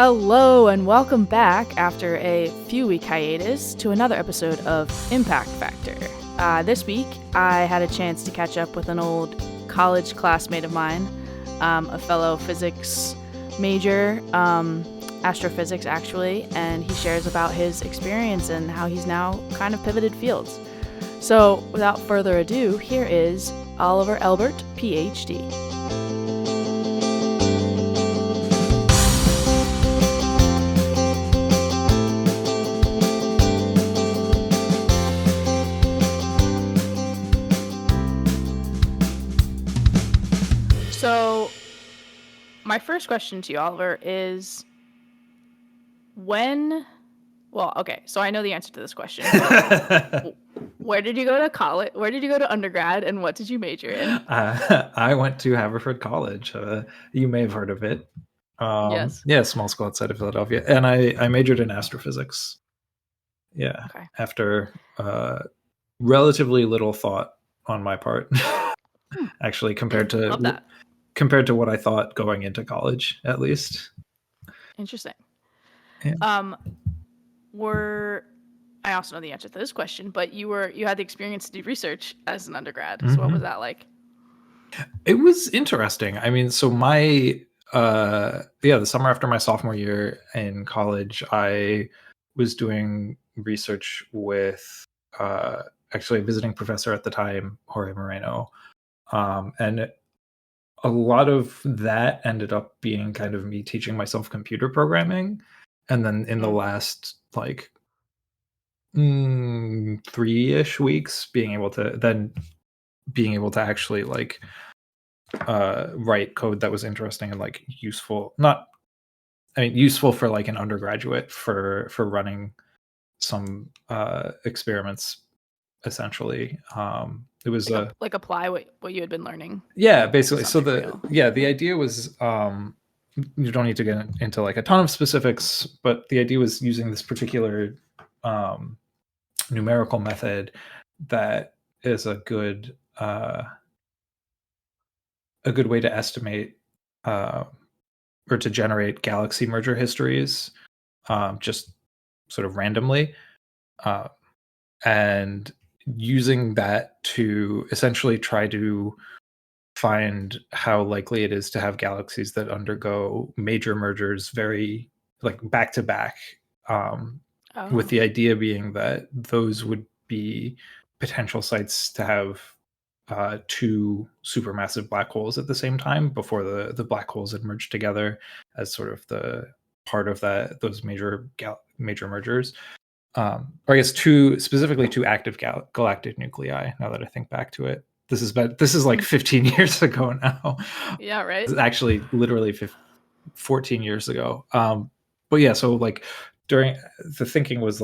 Hello and welcome back after a few week hiatus to another episode of Impact Factor. This week I had a chance to catch up with an old college classmate of mine, a fellow physics major, astrophysics actually, and he shares about his experience and how he's now kind of pivoted fields. So without further ado, here is Oliver Elbert, PhD. So, my first question to you, Oliver, is so I know the answer to this question. Where did you go to college? Where did you go to undergrad, and what did you major in? I went to Haverford College. You may have heard of it. Yes. Yeah, small school outside of Philadelphia. And I majored in astrophysics. Yeah, Okay. after relatively little thought on my part, actually, compared to what I thought going into college, at least. Interesting. Yeah. I also know the answer to this question, but you had the experience to do research as an undergrad. Mm-hmm. So what was that like? It was interesting. I mean, so the summer after my sophomore year in college, I was doing research with actually a visiting professor at the time, Jorge Moreno. And a lot of that ended up being kind of me teaching myself computer programming. And then in the last 3-ish weeks, being able to actually write code that was interesting and useful useful for an undergraduate for running some experiments, essentially. It was apply what you had been learning. Basically. So the idea was, you don't need to get into a ton of specifics, but the idea was using this particular numerical method that is a good way to estimate or to generate galaxy merger histories, just sort of randomly, and using that to essentially try to find how likely it is to have galaxies that undergo major mergers very back to back, with the idea being that those would be potential sites to have two supermassive black holes at the same time before the black holes had merged together as sort of the part of those major mergers. Or I guess specifically two active galactic nuclei. Now that I think back to it, this is like 15 years ago now. Yeah, right. It's actually literally 14 years ago. But yeah, so during the thinking was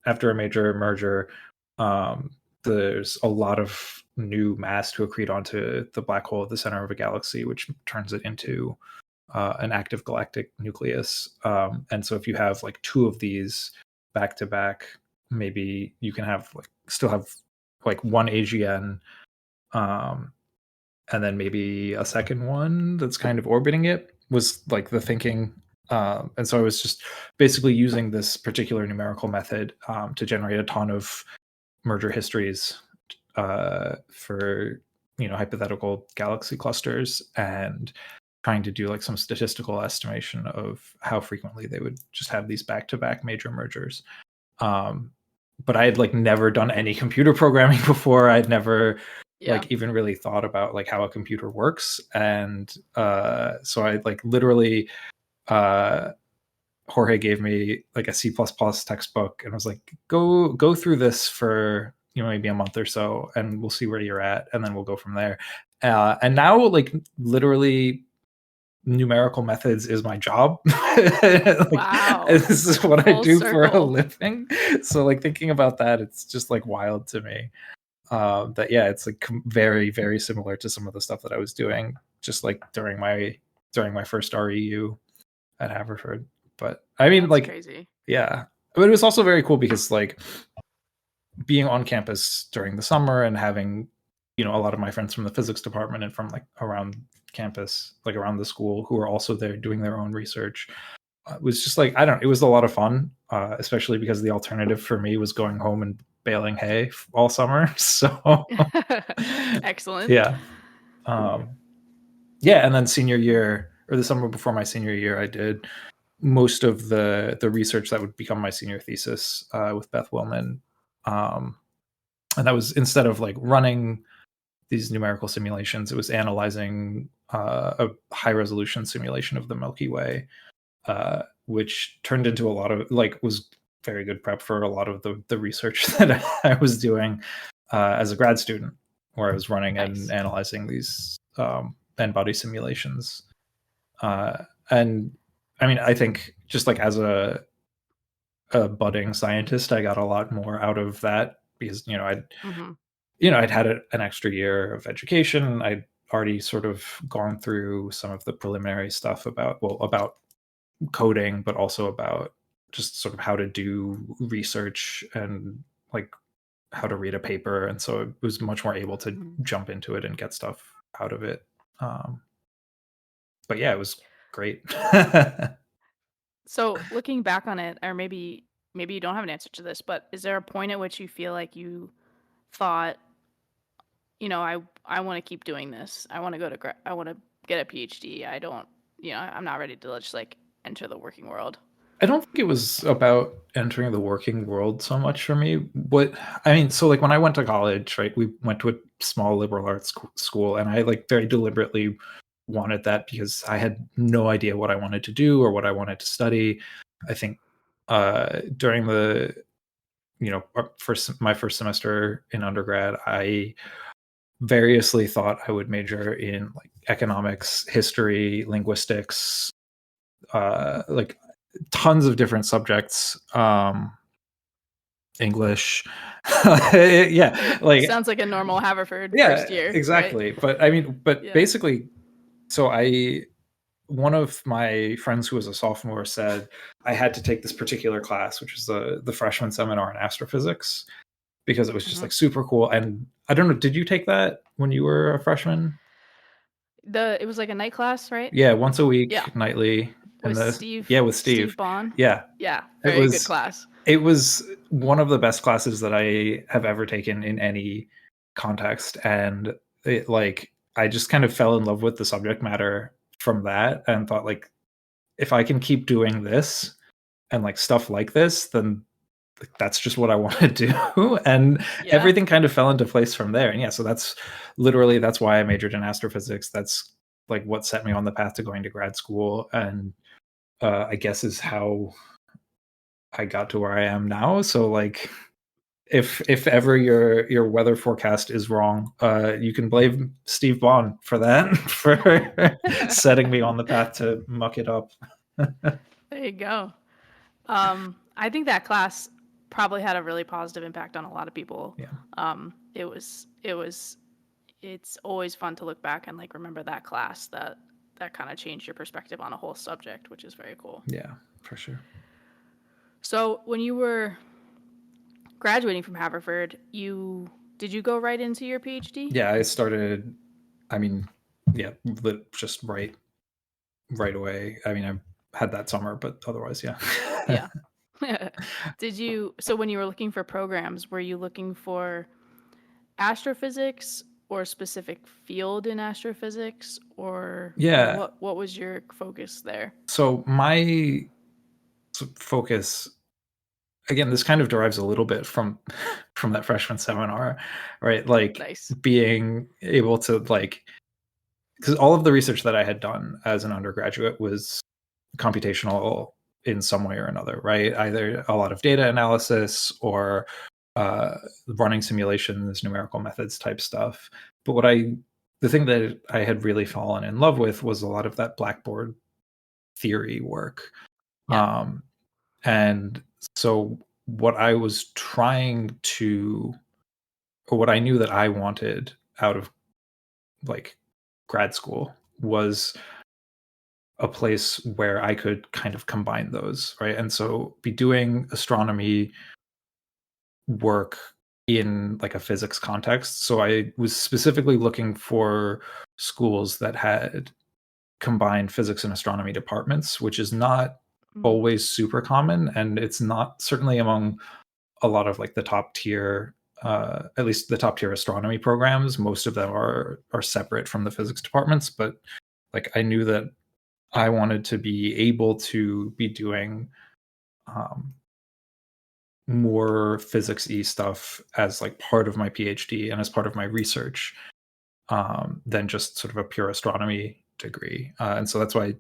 after a major merger, there's a lot of new mass to accrete onto the black hole at the center of a galaxy, which turns it into an active galactic nucleus. And so if you have two of these back to back, maybe you can have still have one AGN, and then maybe a second one that's kind of orbiting it, was the thinking. And so I was just basically using this particular numerical method to generate a ton of merger histories for hypothetical galaxy clusters, and trying to do some statistical estimation of how frequently they would just have these back-to-back major mergers. But I had never done any computer programming before. I'd never even really thought about how a computer works. And so I literally, Jorge gave me a C++ textbook and was go through this for maybe a month or so, and we'll see where you're at, and then we'll go from there. And now literally numerical methods is my job. Wow. This is what I do for a circle. living. So thinking about that, it's just wild to me. That it's very, very similar to some of the stuff that I was doing just during my first REU at Haverford. But I mean, that's crazy. Yeah, but it was also very cool because being on campus during the summer and having a lot of my friends from the physics department and from around campus, around the school, who are also there doing their own research, it was just like, I don't, it was a lot of fun, especially because the alternative for me was going home and baling hay all summer. So Excellent. yeah. Yeah. And then senior year, or the summer before my senior year, I did most of the research that would become my senior thesis with Beth Willman. And that was, instead of like running these numerical simulations, it was analyzing a high resolution simulation of the Milky Way, which turned into a lot of, like, was very good prep for a lot of the research that I was doing as a grad student, where I was running and analyzing these n-body simulations. And I mean, I think just like as a budding scientist, I got a lot more out of that because, I'd had an extra year of education. I'd already sort of gone through some of the preliminary stuff about coding, but also about just sort of how to do research and like how to read a paper. And so it was much more able to jump into it and get stuff out of it. But yeah, it was great. So looking back on it, or maybe you don't have an answer to this, but is there a point at which you feel like you thought, I want to keep doing this. I want to I want to get a PhD. I don't, I'm not ready to just like enter the working world. I don't think it was about entering the working world so much for me. So like when I went to college, right, we went to a small liberal arts school, and I like very deliberately wanted that because I had no idea what I wanted to do or what I wanted to study. I think during the my first semester in undergrad, I variously thought I would major in like economics, history, linguistics, like tons of different subjects, English. Yeah, like sounds like a normal Haverford first year. Exactly. Right? But I mean, basically, so one of my friends who was a sophomore said I had to take this particular class, which is the freshman seminar in astrophysics, because it was just like super cool. And I don't know, did you take that when you were a freshman? It was like a night class, right? Yeah, once a week, nightly. With Steve. With Steve. Steve Bond. Yeah. Very good class. It was one of the best classes that I have ever taken in any context. And I just kind of fell in love with the subject matter from that and thought, like, if I can keep doing this and like stuff like this, then that's just what I want to do. And everything kind of fell into place from there. And so that's why I majored in astrophysics. That's like what set me on the path to going to grad school. And I guess is how I got to where I am now. So like, if ever your weather forecast is wrong, you can blame Steve Bond for that, for setting me on the path to muck it up. There you go. I think that class probably had a really positive impact on a lot of people. It's always fun to look back and like remember that class that kind of changed your perspective on a whole subject, which is very cool. Yeah, for sure. So when you were graduating from Haverford, did you go right into your PhD? Yeah, I started, just right away. I mean, I had that summer, but otherwise, yeah. Yeah. So when you were looking for programs, were you looking for astrophysics or a specific field in astrophysics, or what was your focus there? So my focus, again, this kind of derives a little bit from that freshman seminar, right? Like being able to because all of the research that I had done as an undergraduate was computational in some way or another, right? Either a lot of data analysis or running simulations, numerical methods type stuff. But the thing that I had really fallen in love with was a lot of that Blackboard theory work. And so what I was trying to, or what I knew that I wanted out of like grad school, was a place where I could kind of combine those, right? And so be doing astronomy work in like a physics context. So I was specifically looking for schools that had combined physics and astronomy departments, which is not always super common, and it's not certainly among a lot of like the top tier, at least the top tier astronomy programs. Most of them are separate from the physics departments, but like I knew that I wanted to be able to be doing more physics-y stuff as like part of my PhD and as part of my research, than just sort of a pure astronomy degree. And so that's why,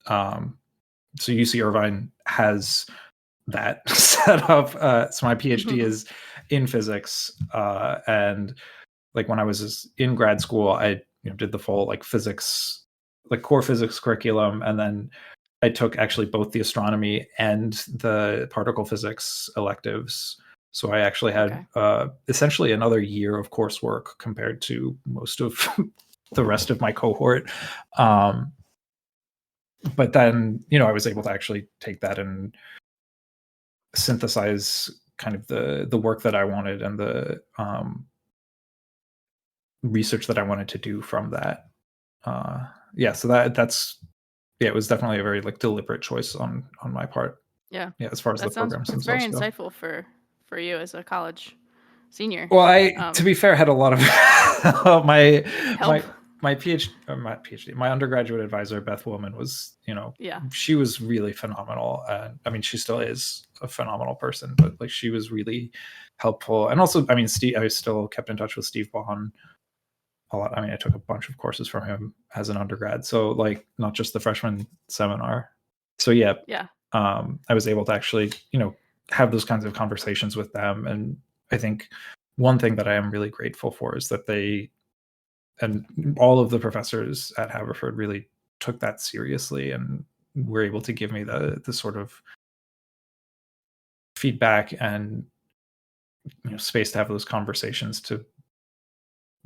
so UC Irvine has that set up. So my PhD is in physics, and like when I was in grad school, I did the full like physics, like core physics curriculum, and then I took actually both the astronomy and the particle physics electives. So I actually had essentially another year of coursework compared to most of the rest of my cohort. But then, I was able to actually take that and synthesize kind of the work that I wanted and the research that I wanted to do from that. So that's it was definitely a very like deliberate choice on my part. Yeah. As far as the programs It's very themselves insightful for you as a college senior. Well, I to be fair had a lot of my help. my PhD, my undergraduate advisor Beth Woolman was, she was really phenomenal. I mean, she still is a phenomenal person, but like she was really helpful. And also, I mean, I still kept in touch with Steve Bond a lot. I mean, I took a bunch of courses from him as an undergrad, so like not just the freshman seminar. So I was able to actually, have those kinds of conversations with them. And I think one thing that I am really grateful for is that they and all of the professors at Haverford really took that seriously and were able to give me the sort of feedback and space to have those conversations to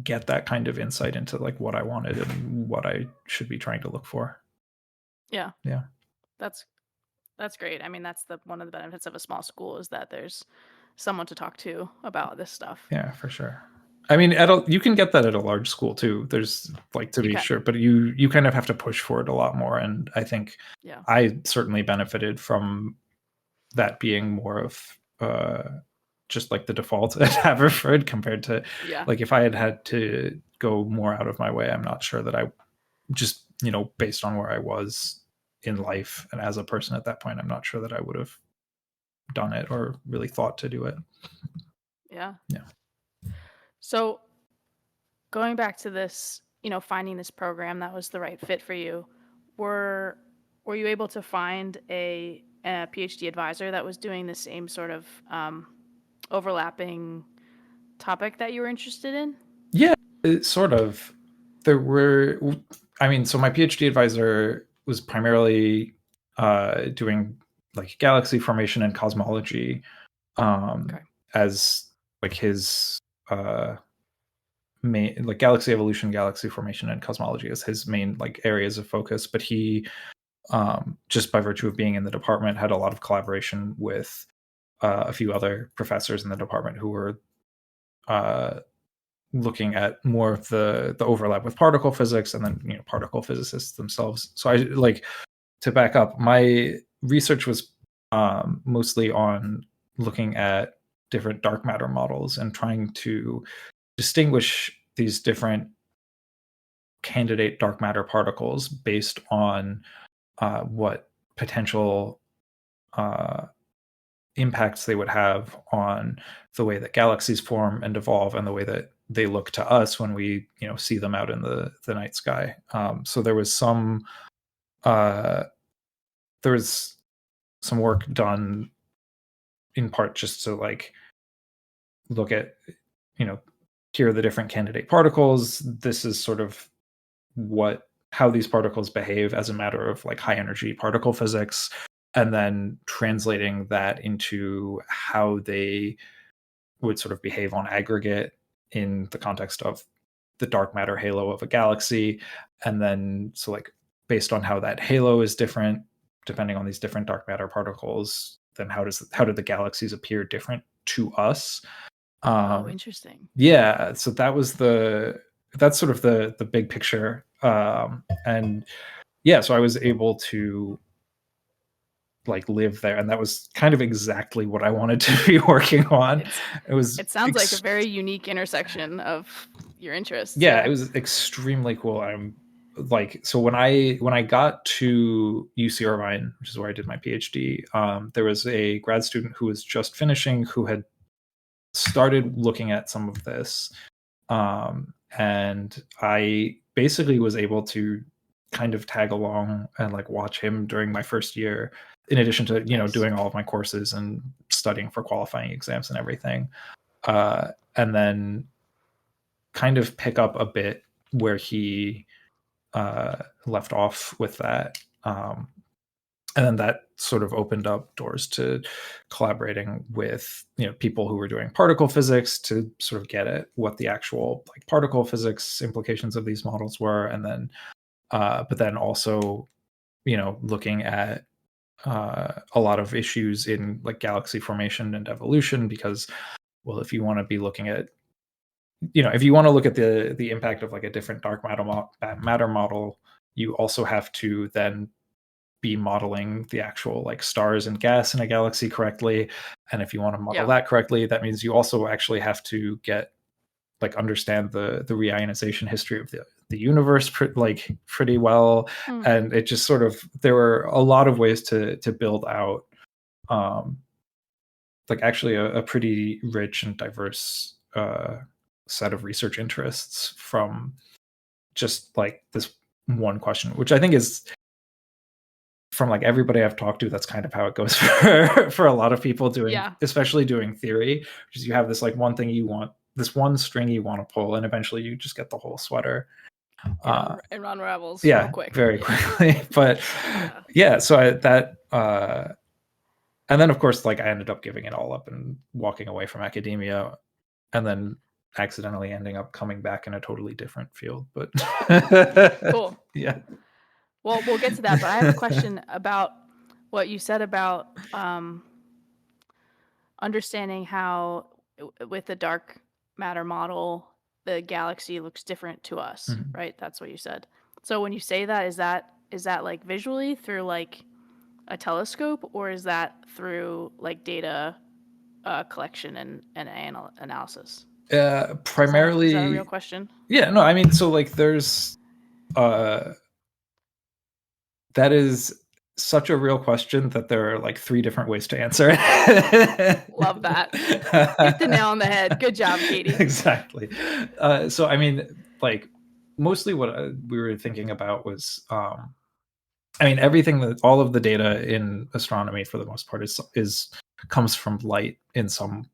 get that kind of insight into like what I wanted and what I should be trying to look for. Yeah. Yeah. That's great. I mean, that's one of the benefits of a small school is that there's someone to talk to about this stuff. Yeah, for sure. I mean, you can get that at a large school too. There's like to be sure, but you kind of have to push for it a lot more. And I think I certainly benefited from that being more of just like the default at Haverford compared to like if I had to go more out of my way, I'm not sure that I just, based on where I was in life and as a person at that point, I'm not sure that I would have done it or really thought to do it. Yeah. Yeah. So going back to this, finding this program that was the right fit for you, were you able to find a PhD advisor that was doing the same sort of overlapping topic that you were interested in? Yeah, sort of. There were, so my PhD advisor was primarily doing like galaxy formation and cosmology as like his main, like galaxy evolution, galaxy formation, and cosmology as his main like areas of focus. But he, just by virtue of being in the department, had a lot of collaboration with a few other professors in the department who were looking at more of the overlap with particle physics and then particle physicists themselves. So I like to back up, my research was mostly on looking at different dark matter models and trying to distinguish these different candidate dark matter particles based on what potential impacts they would have on the way that galaxies form and evolve and the way that they look to us when we see them out in the night sky. So there was some work done in part just to like look at here are the different candidate particles. This is sort of how these particles behave as a matter of like high energy particle physics, and then translating that into how they would sort of behave on aggregate in the context of the dark matter halo of a galaxy. And then so like based on how that halo is different depending on these different dark matter particles, then how do the galaxies appear different to us? Interesting. Yeah, so that's sort of the big picture. And yeah, so I was able to like live there, and that was kind of exactly what I wanted to be working on. It sounds like a very unique intersection of your interests. Yeah, it was extremely cool. So when I got to UC Irvine, which is where I did my PhD, there was a grad student who was just finishing who had started looking at some of this, and I basically was able to kind of tag along and like watch him during my first year, in addition to doing all of my courses and studying for qualifying exams and everything, and then kind of pick up a bit where he left off with that. And then that sort of opened up doors to collaborating with people who were doing particle physics to sort of get at what the actual like particle physics implications of these models were, and then but then also looking at a lot of issues in like galaxy formation and evolution, because well, if you want to be looking at if you want to look at the impact of like a different dark matter model, you also have to then be modeling the actual like stars and gas in a galaxy correctly. And if you want to model that correctly, that means you also actually have to get like understand the reionization history of the universe pretty well. And it just sort of, there were a lot of ways to build out like actually a pretty rich and diverse set of research interests from just like this one question, which I think is, from like everybody I've talked to, that's kind of how it goes for a lot of people doing, especially doing theory, which is you have this like one thing you want, this one string you want to pull, and eventually you just get the whole sweater. It unravels real quick. Very quickly. But so and then of course, like I ended up giving it all up and walking away from academia, and then accidentally ending up coming back in a totally different field. But cool. Yeah. Well, we'll get to that, but I have a question about what you said about understanding how with the dark matter model, the galaxy looks different to us, right? That's what you said. So when you say that, is that like visually through like a telescope, or is that through like data collection and analysis? Primarily. Is that a real question? Yeah, no, I mean, so like there's that is such a real question that there are like 3 different ways to answer it. Love that. Hit the nail on the head. Good job, Katie. Exactly. So I mean, like mostly what we were thinking about was I mean, everything that all of the data in astronomy for the most part is comes from light in some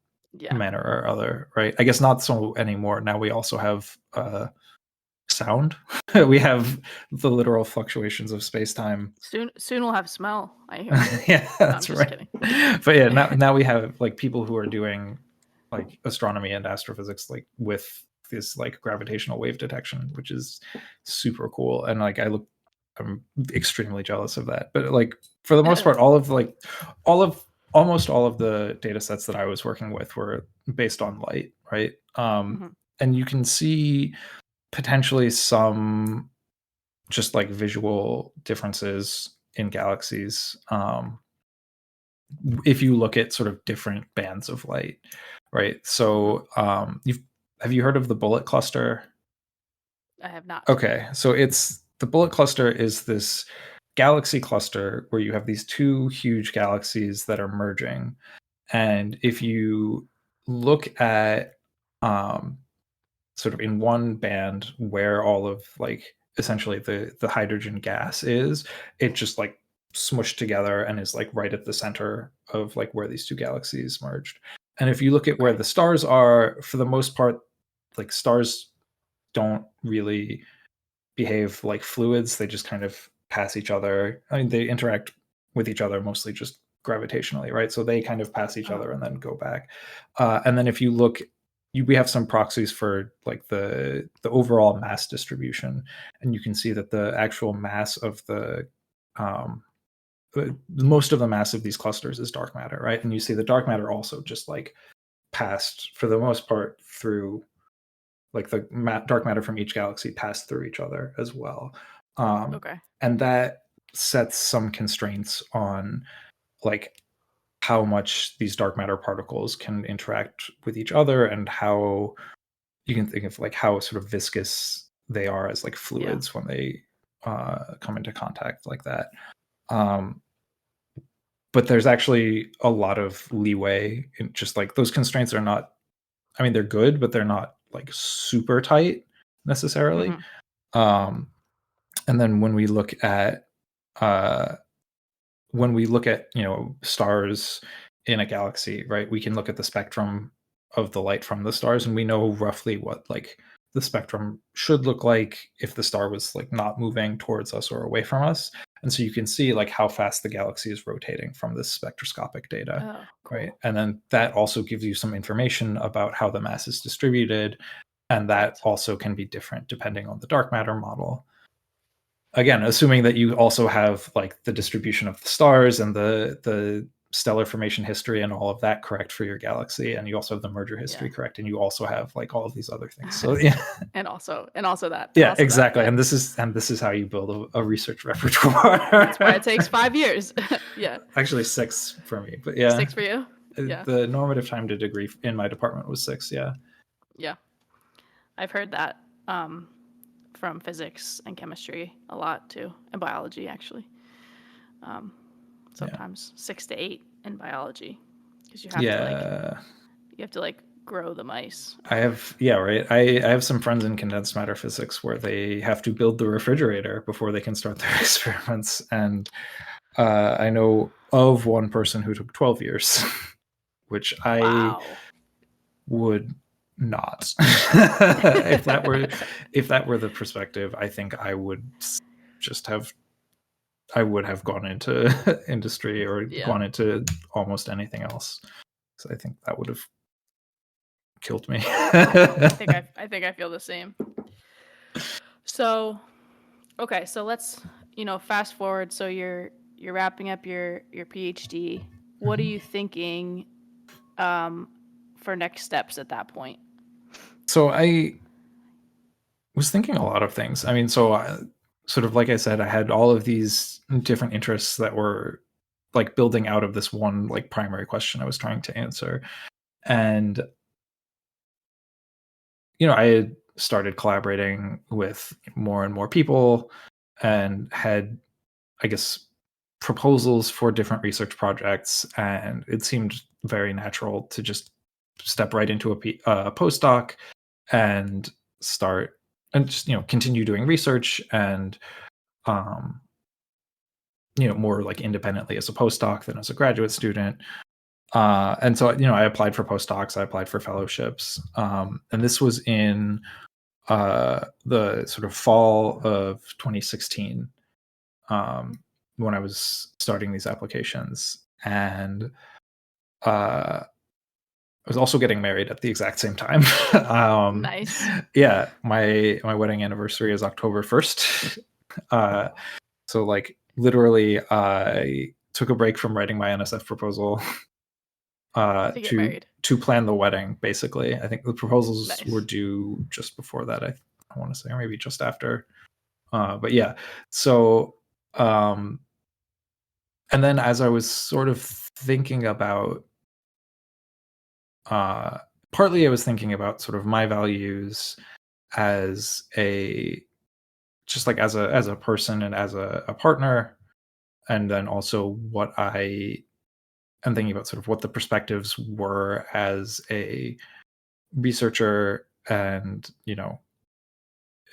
manner or other, right? I guess not so anymore. Now we also have sound. We have the literal fluctuations of space-time. Soon we'll have smell, I hear. Yeah, that's right. Kidding. But yeah, now we have like people who are doing like astronomy and astrophysics like with this like gravitational wave detection, which is super cool. And like I'm extremely jealous of that. But like for the most part, almost all of the data sets that I was working with were based on light, right? And you can see potentially some just like visual differences in galaxies if you look at sort of different bands of light, right? So have you heard of the bullet cluster? I have not. Okay, so the bullet cluster is this galaxy cluster where you have these 2 huge galaxies that are merging, and if you look at sort of in one band where all of like essentially the hydrogen gas is, it just like smushed together and is like right at the center of like where these 2 galaxies merged. And if you look at where the stars are, for the most part, like stars don't really behave like fluids. They just kind of pass each other. I mean, they interact with each other mostly just gravitationally, right? So they kind of pass each other and then go back. And then if you look, we have some proxies for like the overall mass distribution, and you can see that the actual mass of most of the mass of these clusters is dark matter, right? And you see the dark matter also just like passed for the most part through, like the dark matter from each galaxy passed through each other as well. And that sets some constraints on like how much these dark matter particles can interact with each other, and how you can think of like how sort of viscous they are as like fluids when they come into contact like that. But there's actually a lot of leeway in just like those constraints are not, I mean, they're good, but they're not like super tight necessarily. And then when we look at stars in a galaxy, right, we can look at the spectrum of the light from the stars, and we know roughly what like the spectrum should look like if the star was like not moving towards us or away from us. And so you can see like how fast the galaxy is rotating from this spectroscopic data. Oh, cool. Right, and then that also gives you some information about how the mass is distributed, and that also can be different depending on the dark matter model. Again, assuming that you also have like the distribution of the stars and the stellar formation history and all of that correct for your galaxy, and you also have the merger history correct, and you also have like all of these other things. So yeah, and also that. Yeah, exactly. That, yeah. And this is how you build a research repertoire. That's why it takes 5 years. Yeah. Actually 6 for me, but yeah. 6 for you? Yeah. The normative time to degree in my department was 6, yeah. Yeah. I've heard that from physics and chemistry a lot too, and biology actually. Sometimes 6 to 8 in biology, because you have to like grow the mice. I have some friends in condensed matter physics where they have to build the refrigerator before they can start their experiments, and I know of one person who took 12 years, which I would not. If that were the perspective, I think I would have gone into industry or gone into almost anything else. So I think that would have killed me. I think I feel the same. So, okay, so let's fast forward. So you're wrapping up your PhD. What are you thinking for next steps at that point? So I was thinking a lot of things. I mean, sort of like I said, I had all of these different interests that were like building out of this one like primary question I was trying to answer. And I had started collaborating with more and more people and had, I guess, proposals for different research projects, and it seemed very natural to just step right into a postdoc and start and just continue doing research and more like independently as a postdoc than as a graduate student. And so I applied for postdocs, I applied for fellowships, and this was in the sort of fall of 2016 when I was starting these applications. And I was also getting married at the exact same time. Nice. Yeah, my wedding anniversary is October 1st. So like literally I took a break from writing my NSF proposal to plan the wedding, basically. I think the proposals were due just before that, I want to say, or maybe just after. But yeah, so and then as I was sort of thinking about partly I was thinking about sort of my values as a person and as a partner, and then also what I am thinking about sort of what the perspectives were as a researcher. And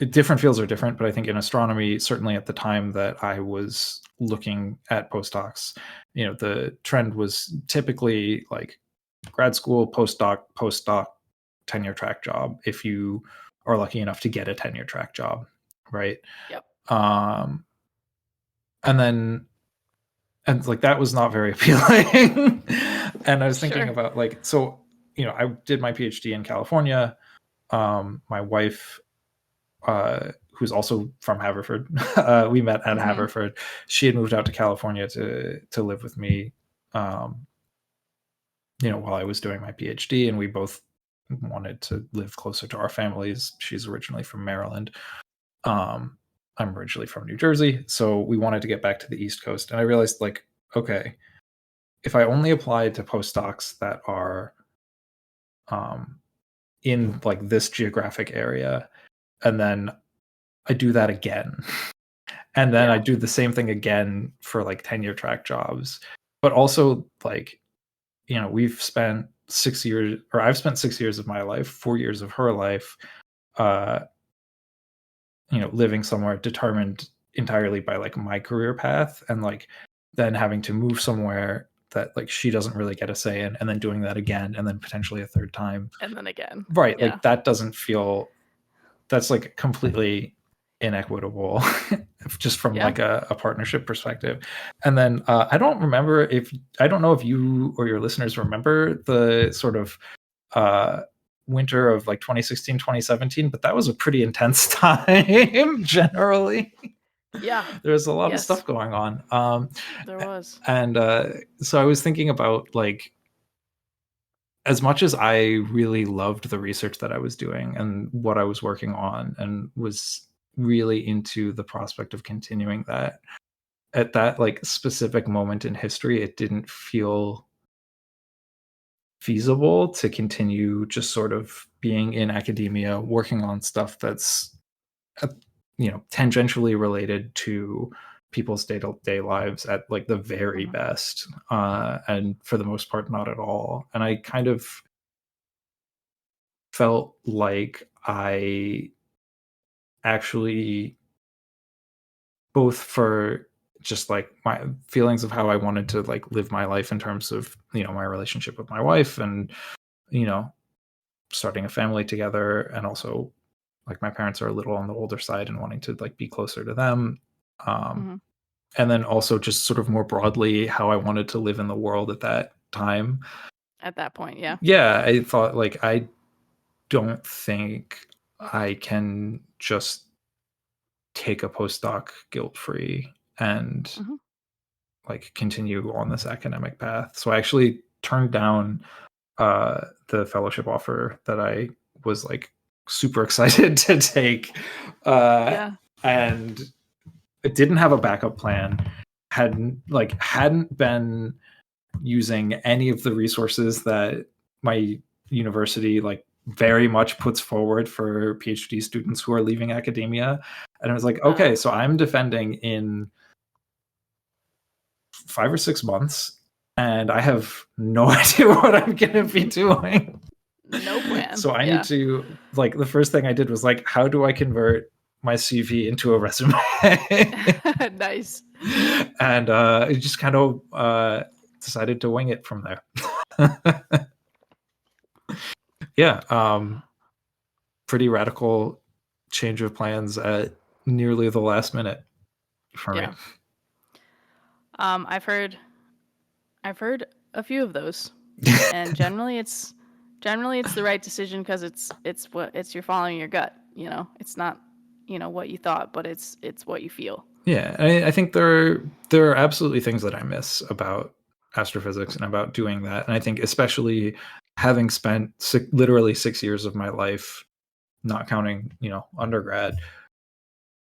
different fields are different, but I think in astronomy, certainly at the time that I was looking at postdocs, the trend was typically like grad school, postdoc, tenure track job, if you are lucky enough to get a tenure track job, right? Yep. And like that was not very appealing. And I was thinking about like, so I did my PhD in California. My wife, who's also from Haverford, we met at Haverford. She had moved out to California to live with me, while I was doing my PhD, and we both wanted to live closer to our families. She's originally from Maryland. I'm originally from New Jersey, so we wanted to get back to the East Coast. And I realized, like, okay, if I only applied to postdocs that are in like this geographic area, and then I do that again, and then I do the same thing again for like tenure track jobs, but also like, we've spent 6 years, or I've spent 6 years of my life, 4 years of her life, living somewhere determined entirely by like my career path, and like then having to move somewhere that like she doesn't really get a say in, and then doing that again, and then potentially a third time, and then again. right? Yeah. Like that doesn't feel, that's like completely inequitable just from like a partnership perspective. And then I don't know if you or your listeners remember the sort of winter of like 2016, 2017, but that was a pretty intense time generally. Yeah. There was a lot of stuff going on. There was. And so I was thinking about like, as much as I really loved the research that I was doing and what I was working on, and was really into the prospect of continuing that, at that like specific moment in history, it didn't feel feasible to continue just sort of being in academia, working on stuff that's, tangentially related to people's day-to-day lives at like the very best, and for the most part not at all. And I kind of felt like I actually, both for just like my feelings of how I wanted to like live my life in terms of, my relationship with my wife, and, starting a family together, and also like my parents are a little on the older side and wanting to like be closer to them. And then also just sort of more broadly how I wanted to live in the world at that time. At that point, yeah. Yeah, I thought like, I don't think I can just take a postdoc guilt-free and like continue on this academic path. So I actually turned down the fellowship offer that I was like super excited to take. And it didn't have a backup plan, hadn't been using any of the resources that my university like very much puts forward for PhD students who are leaving academia. And I was like, okay, so I'm defending in 5 or 6 months, and I have no idea what I'm going to be doing. No plan. So I need to, like, the first thing I did was like, how do I convert my CV into a resume? Nice. And I just kind of decided to wing it from there. Yeah. Pretty radical change of plans at nearly the last minute for me. I've heard a few of those, and generally it's the right decision, because it's you're following your gut. It's not what you thought, but it's what you feel. Yeah, I think there are absolutely things that I miss about astrophysics and about doing that, and I think especially having spent literally 6 years of my life, not counting undergrad,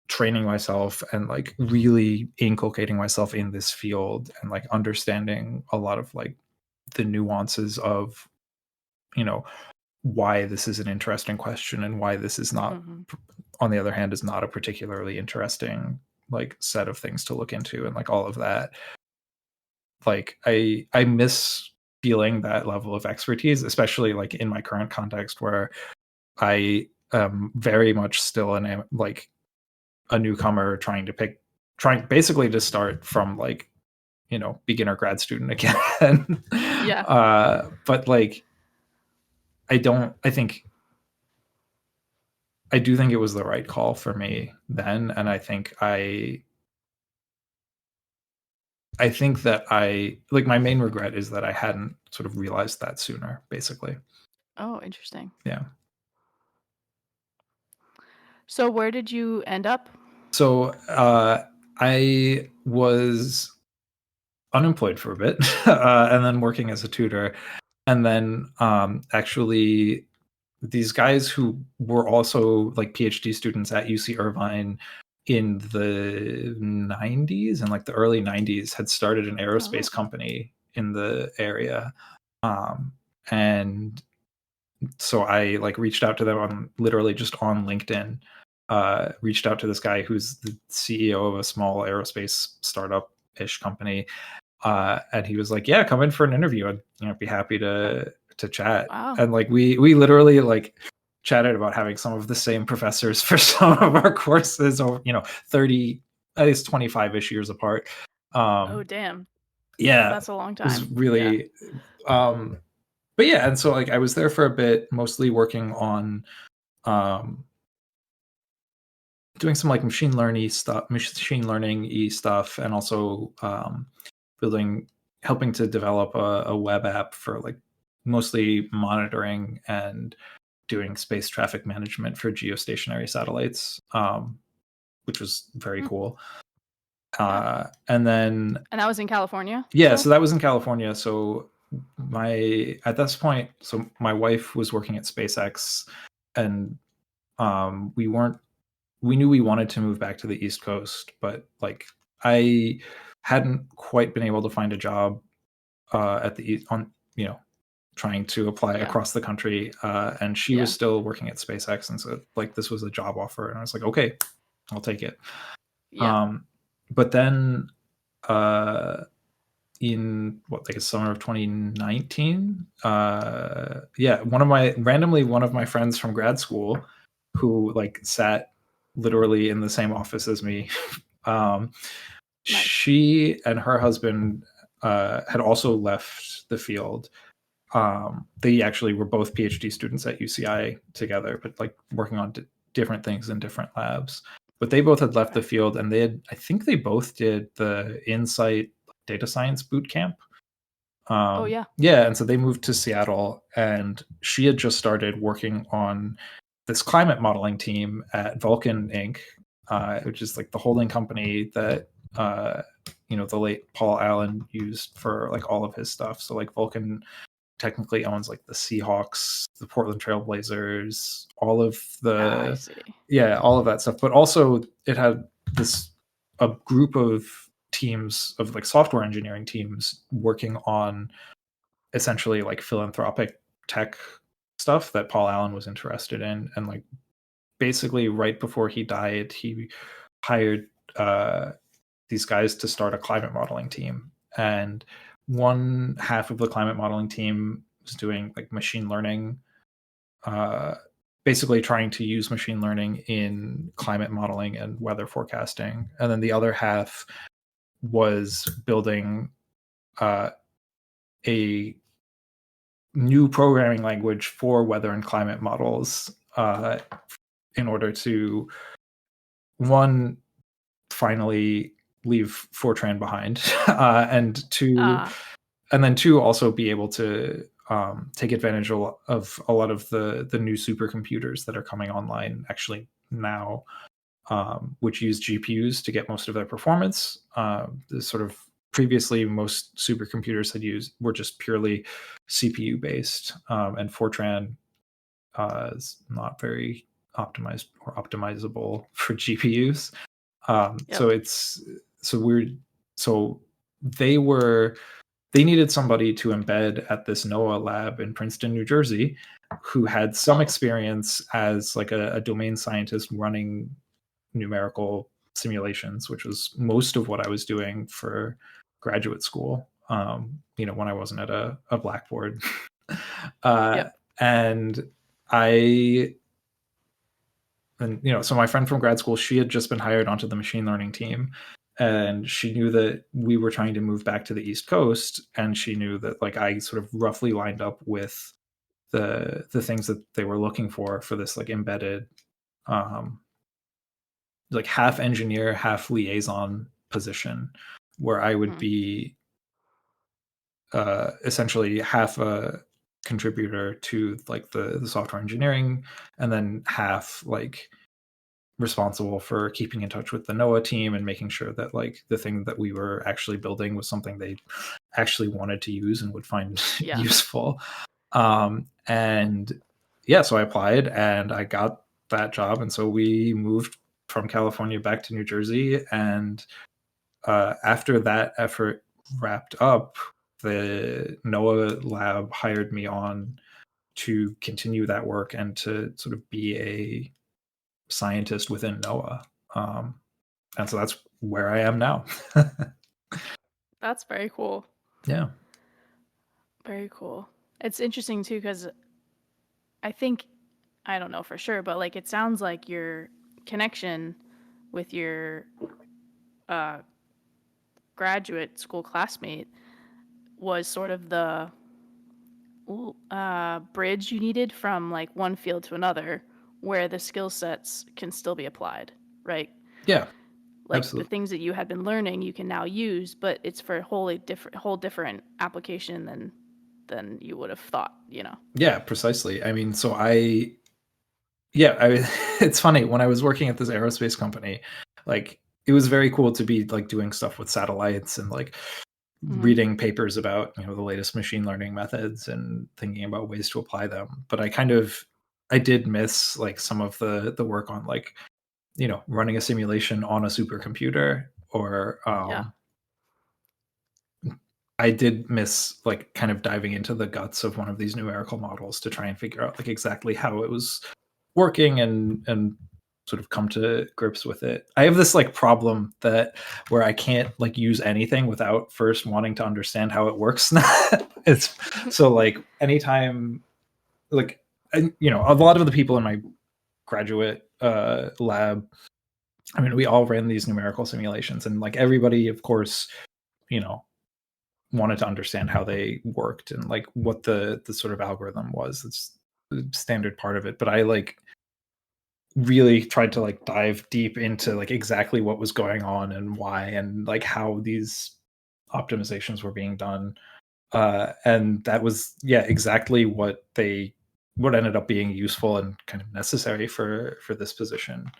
training myself and like really inculcating myself in this field, and like understanding a lot of like the nuances of why this is an interesting question, and why this is not, on the other hand, is not a particularly interesting like set of things to look into, and like all of that. Like I miss feeling that level of expertise, especially like in my current context, where I am very much still like a newcomer trying basically to start from like beginner grad student again. But like I do think it was the right call for me then, and I think that like my main regret is that I hadn't sort of realized that sooner, basically. Oh, interesting. Yeah. So where did you end up? So I was unemployed for a bit, and then working as a tutor, and then actually these guys who were also like PhD students at UC Irvine in the 90s, and like the early 90s, had started an aerospace company in the area. And so I like reached out to them on literally just on LinkedIn. Reached out to this guy who's the CEO of a small aerospace startup-ish company, and he was like, "Yeah, come in for an interview. I'd be happy to chat." Wow. And like we literally like chatted about having some of the same professors for some of our courses, or 30, at least 25-ish years apart. Oh, damn. Yeah, That's a long it was time. really. But yeah, and so like I was there for a bit, mostly working on doing some like machine learning stuff, and also helping to develop a web app for like mostly monitoring and doing space traffic management for geostationary satellites, which was very cool. And then And that was in California? yeah, still? so that was in California. So at this point, so my wife was working at SpaceX, and we knew we wanted to move back to the East Coast, but like I hadn't quite been able to find a job at the on trying to apply across the country, and she was still working at SpaceX, and so like this was a job offer, and I was like, okay, I'll take it. But then in summer of 2019, one of my friends from grad school, who like sat literally in the same office as me, she and her husband had also left the field. They actually were both PhD students at UCI together, but like working on different things in different labs. But they both had left the field, and I think they both did the Insight data science boot camp. Yeah, and so they moved to Seattle, and she had just started working on this climate modeling team at Vulcan Inc., which is like the holding company that the late Paul Allen used for like all of his stuff. So like Vulcan technically owns like the Seahawks, the Portland Trailblazers, all of all of that stuff. But also it had a group of teams of like software engineering teams working on essentially like philanthropic tech stuff that Paul Allen was interested in. And like basically right before he died, he hired these guys to start a climate modeling team. And one half of the climate modeling team was doing like machine learning, basically trying to use machine learning in climate modeling and weather forecasting. And then the other half was building a new programming language for weather and climate models, in order to, one, finally leave Fortran behind, and two, also be able to take advantage of a lot of the new supercomputers that are coming online actually now, which use GPUs to get most of their performance. Sort of previously, most supercomputers were just purely CPU based, and Fortran is not very optimized or optimizable for GPUs. So they needed somebody to embed at this NOAA lab in Princeton, New Jersey, who had some experience as like a domain scientist running numerical simulations, which was most of what I was doing for graduate school, when I wasn't at a blackboard. And so my friend from grad school, she had just been hired onto the machine learning team, and she knew that we were trying to move back to the East Coast, and she knew that like I sort of roughly lined up with the things that they were looking for this like embedded, like half engineer, half liaison position, where I would be essentially half a contributor to like the software engineering, and then half like responsible for keeping in touch with the NOAA team and making sure that like the thing that we were actually building was something they actually wanted to use and would find useful. And yeah, so I applied and I got that job, and so we moved from California back to New Jersey. And after that effort wrapped up, the NOAA lab hired me on to continue that work and to sort of be a scientist within NOAA. And so that's where I am now. That's very cool. Yeah. Very cool. It's interesting too because I think, I don't know for sure, but like it sounds like your connection with your uh, graduate school classmate was sort of the bridge you needed from like one field to another where the skill sets can still be applied, right? Yeah. Like the Absolutely. things that you had been learning you can now use, but it's for a whole different application than you would have thought, you know. Yeah, precisely. I mean, so it's funny when I was working at this aerospace company, like it was very cool to be like doing stuff with satellites and like Mm-hmm. reading papers about, the latest machine learning methods and thinking about ways to apply them. But I did miss like some of the work on like, running a simulation on a supercomputer, or Yeah. I did miss like kind of diving into the guts of one of these numerical models to try and figure out like exactly how it was working and sort of come to grips with it. I have this like problem that where I can't like use anything without first wanting to understand how it works. It's so like anytime like a lot of the people in my graduate lab, I mean, we all ran these numerical simulations, and like everybody, of course, you know, wanted to understand how they worked and like what the sort of algorithm was. It's the standard part of it. But I like really tried to like dive deep into like exactly what was going on and why and like how these optimizations were being done. And that was exactly what ended up being useful and kind of necessary for this position.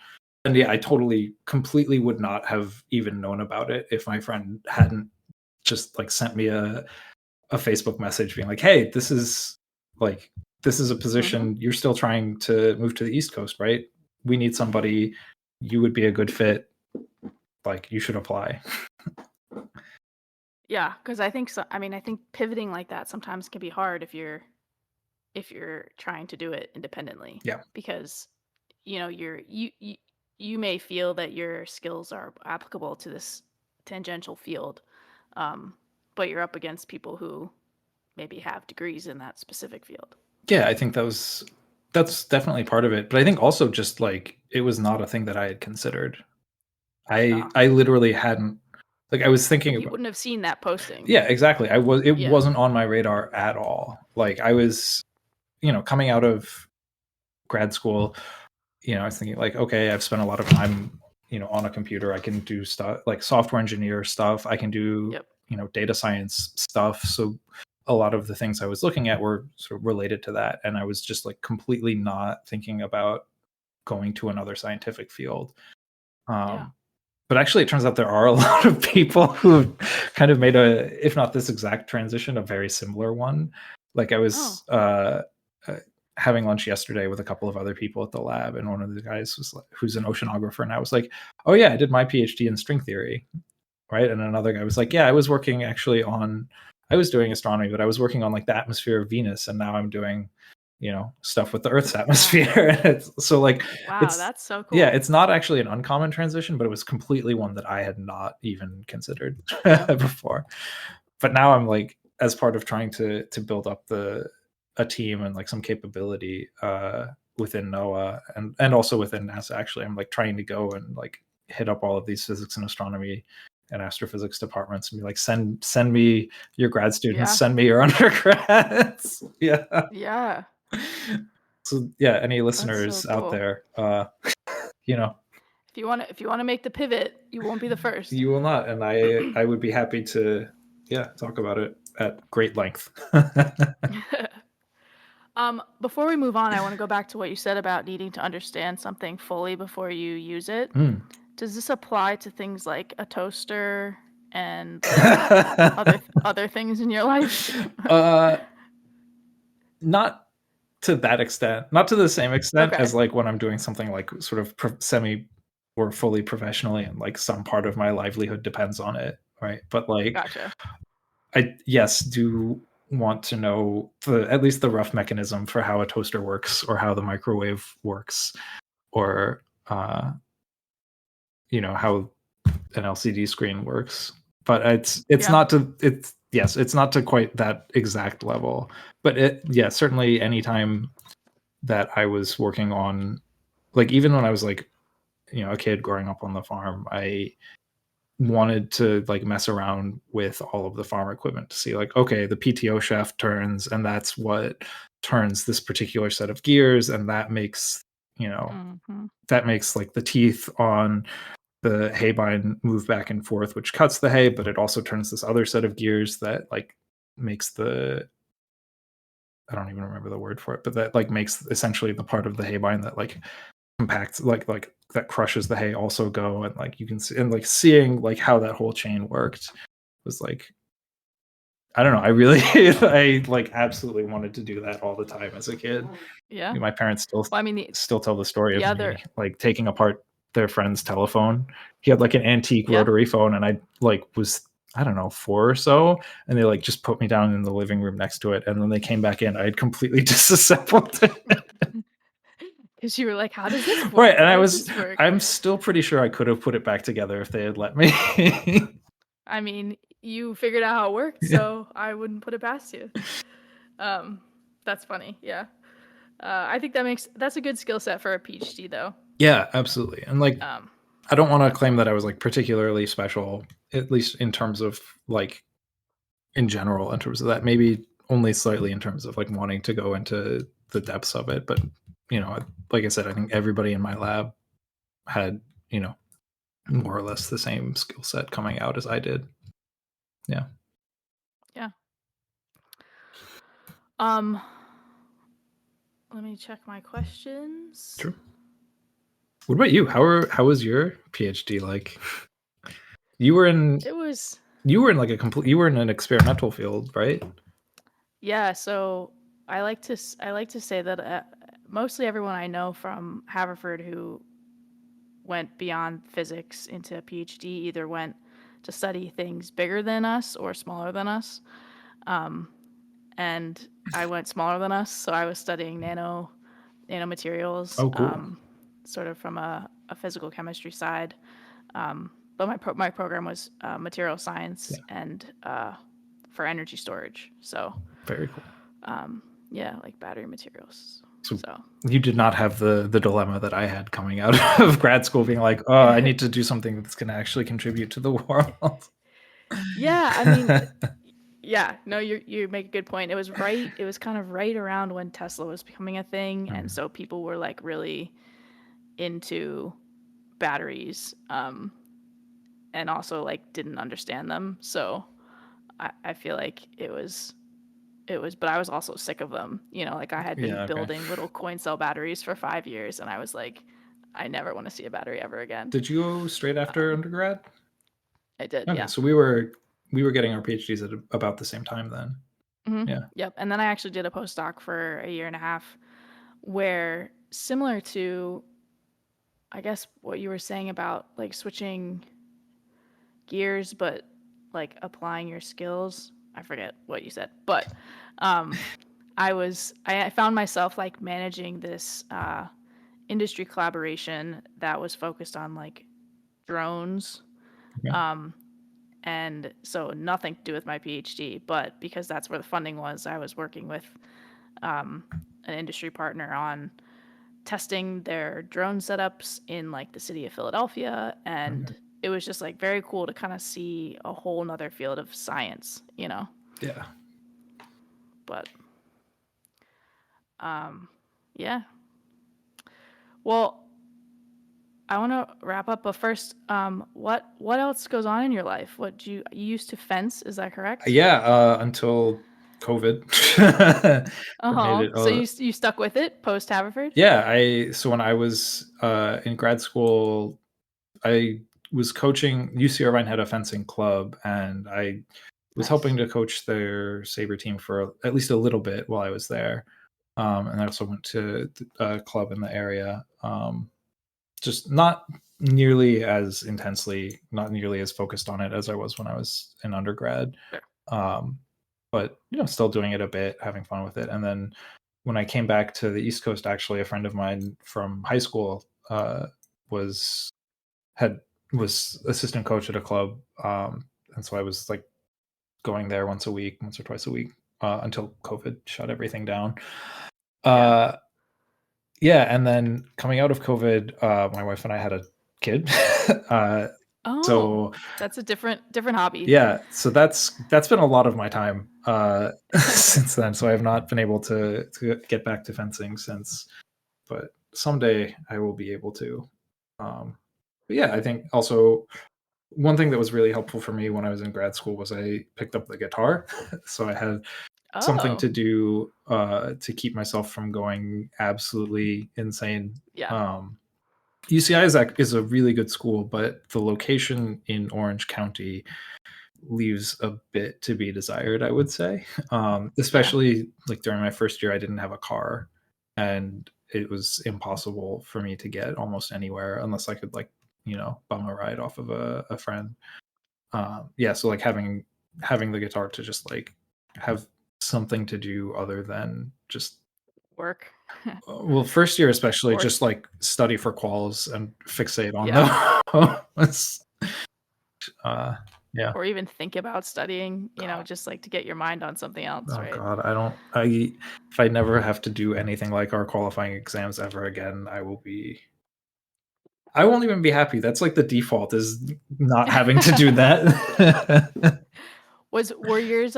And I totally completely would not have even known about it if my friend hadn't just like sent me a Facebook message being like, hey, this is a position. You're still trying to move to the East Coast, right? We need somebody. You would be a good fit. Like, you should apply. Yeah, because I think so. I mean, I think pivoting like that sometimes can be hard if you're trying to do it independently. Yeah. Because you may feel that your skills are applicable to this tangential field, but you're up against people who maybe have degrees in that specific field. Yeah, I think that's definitely part of it. But I think also just like it was not a thing that I had considered. I literally hadn't, like, I was thinking You about. wouldn't have seen that posting. Yeah, exactly. It Yeah. wasn't on my radar at all. Like, I was, coming out of grad school, I was thinking like, okay, I've spent a lot of time, on a computer. I can do stuff like software engineer stuff. I can do, Yep. data science stuff. So a lot of the things I was looking at were sort of related to that. And I was just like completely not thinking about going to another scientific field. Yeah. But actually, it turns out there are a lot of people who kind of made if not this exact transition, a very similar one. Like I was having lunch yesterday with a couple of other people at the lab, and one of the guys was like, who's an oceanographer, and I was like, "Oh yeah, I did my PhD in string theory," right? And another guy was like, "Yeah, I was working actually I was doing astronomy, but I was working on like the atmosphere of Venus, and now I'm doing." Stuff with the Earth's atmosphere. So like, wow, that's so cool. Yeah, it's not actually an uncommon transition, but it was completely one that I had not even considered before. But now I'm like, as part of trying to build up a team and like some capability within NOAA and also within NASA. Actually, I'm like trying to go and like hit up all of these physics and astronomy and astrophysics departments and be like, send me your grad students, send me your undergrads. Yeah. So yeah, any listeners out there, if you want to make the pivot, you won't be the first. You will not, and I would be happy to talk about it at great length. Before we move on, I want to go back to what you said about needing to understand something fully before you use it. Does this apply to things like a toaster and like other things in your life? Not to that extent, not to the same extent as like when I'm doing something like sort of semi or fully professionally and like some part of my livelihood depends on it, right? But like, gotcha. I do want to know at least the rough mechanism for how a toaster works or how the microwave works, or how an LCD screen works. But it's not to quite that exact level. But certainly anytime that I was working on, like, even when I was like, a kid growing up on the farm, I wanted to like mess around with all of the farm equipment to see, like, okay, the PTO shaft turns, and that's what turns this particular set of gears, and that makes like the teeth on the hay bind move back and forth, which cuts the hay, but it also turns this other set of gears that like makes I don't even remember the word for it, but that like makes essentially the part of the hay bind that like compacts, like that crushes the hay, also go. And like you can see, and like seeing like how that whole chain worked was like, I don't know, I really I like absolutely wanted to do that all the time as a kid. Yeah. My parents still Well, I mean, still tell the story the of other me like taking apart their friend's telephone. He had like an antique Yeah. rotary phone, and I like was, I don't know, 4 or so, and they like just put me down in the living room next to it, and when they came back in, I had completely disassembled it. because you were like, how does this work? Right, and How does this work? I'm still pretty sure I could have put it back together if they had let me. I mean, you figured out how it worked, so I wouldn't put it past you. That's funny. Yeah. I think that's a good skill set for a PhD, though. Yeah, absolutely. And like, I don't want to claim that I was like particularly special, at least in terms of like in general, in terms of that. Maybe only slightly in terms of like wanting to go into the depths of it. But like I said, I think everybody in my lab had more or less the same skill set coming out as I did. Yeah. Yeah. Let me check my questions. True. What about you? How was your PhD like? You were in like you were in an experimental field, right? Yeah, so I like to say that mostly everyone I know from Haverford who went beyond physics into a PhD either went to study things bigger than us or smaller than us. And I went smaller than us, so I was studying nanomaterials. Oh, cool. Sort of from a physical chemistry side. But my program was material science and for energy storage. So very cool. Yeah, like battery materials. So you did not have the dilemma that I had coming out of grad school, being like, oh, I need to do something that's going to actually contribute to the world. Yeah, I mean, yeah, no, you make a good point. It was kind of right around when Tesla was becoming a thing, and so people were like really into batteries, and also like didn't understand them. So I feel like it was, but I was also sick of them. Like I had been building little coin cell batteries for 5 years, and I was like, I never want to see a battery ever again. Did you go straight after undergrad? I did. Okay, Yeah. so we were getting our PhDs at about the same time then. Mm-hmm. Yeah. Yep. And then I actually did a postdoc for a year and a half, where similar to, I guess, what you were saying about like switching gears, but like applying your skills. I forget what you said, but I found myself like managing this industry collaboration that was focused on like drones. And so nothing to do with my PhD, but because that's where the funding was, I was working with an industry partner on testing their drone setups in like the city of Philadelphia. And it was just like very cool to kind of see a whole nother field of science, Yeah. But, yeah. Well, I want to wrap up, but first, what else goes on in your life? What you used to fence? Is that correct? Yeah, until COVID. So you stuck with it post Haverford? Yeah, so when I was in grad school, I was coaching. UC Irvine had a fencing club, and I was helping to coach their saber team for at least a little bit while I was there. And I also went to a club in the area. Just not nearly as intensely, not nearly as focused on it as I was when I was in undergrad. Sure. But still doing it a bit, having fun with it. And then when I came back to the East Coast, actually, a friend of mine from high school was assistant coach at a club, and so I was like going there once or twice a week, until COVID shut everything down. And then coming out of COVID, my wife and I had a kid. So that's a different hobby. Yeah, so that's been a lot of my time since then. So I have not been able to get back to fencing since, but someday I will be able to. But yeah, I think also one thing that was really helpful for me when I was in grad school was I picked up the guitar. So I had something to do to keep myself from going absolutely insane. UCI is a really good school, but the location in Orange County leaves a bit to be desired, I would say. Especially like during my first year, I didn't have a car, and it was impossible for me to get almost anywhere unless I could bum a ride off of a friend. So like having the guitar to just like have something to do other than just work. Well, first year especially, just like study for quals and fixate on those. Or even think about studying, just like to get your mind on something else, right? God, if I never have to do anything like our qualifying exams ever again, I won't even be happy. That's like the default, is not having to do that. Were yours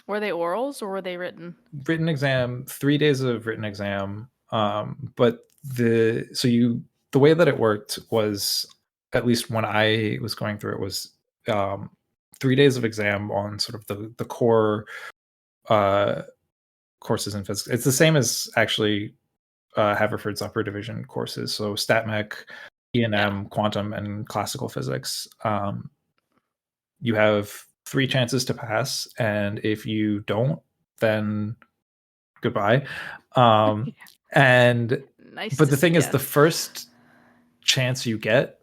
were they orals or were they written? Written exam, 3 days of written exam. But the way that it worked was, at least when I was going through it, was 3 days of exam on sort of the core courses in physics. It's the same as actually Haverford's upper division courses. So StatMech, E&M, quantum, and classical physics. You have 3 chances to pass, and if you don't, then goodbye. And nice. But the thing is, the first chance you get,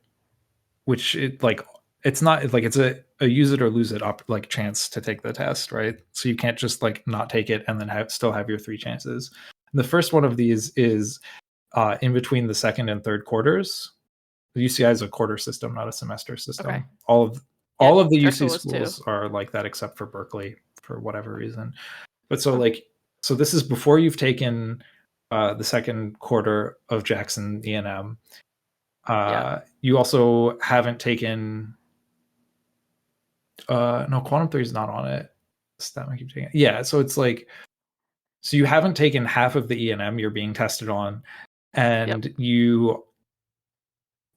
which it's not like it's a use it or lose it like chance to take the test, right? So you can't just like not take it and then still have your 3 chances. And the first one of these is in between the second and third quarters. The UCI is a quarter system, not a semester system. Okay. All of the UC schools are like that, except for Berkeley for whatever reason. But so this is before you've taken the second quarter of Jackson E&M. You also haven't taken no, quantum 3 is not on it. StatMech keep taking it. Yeah, so it's like, so you haven't taken half of the E&M you're being tested on, and you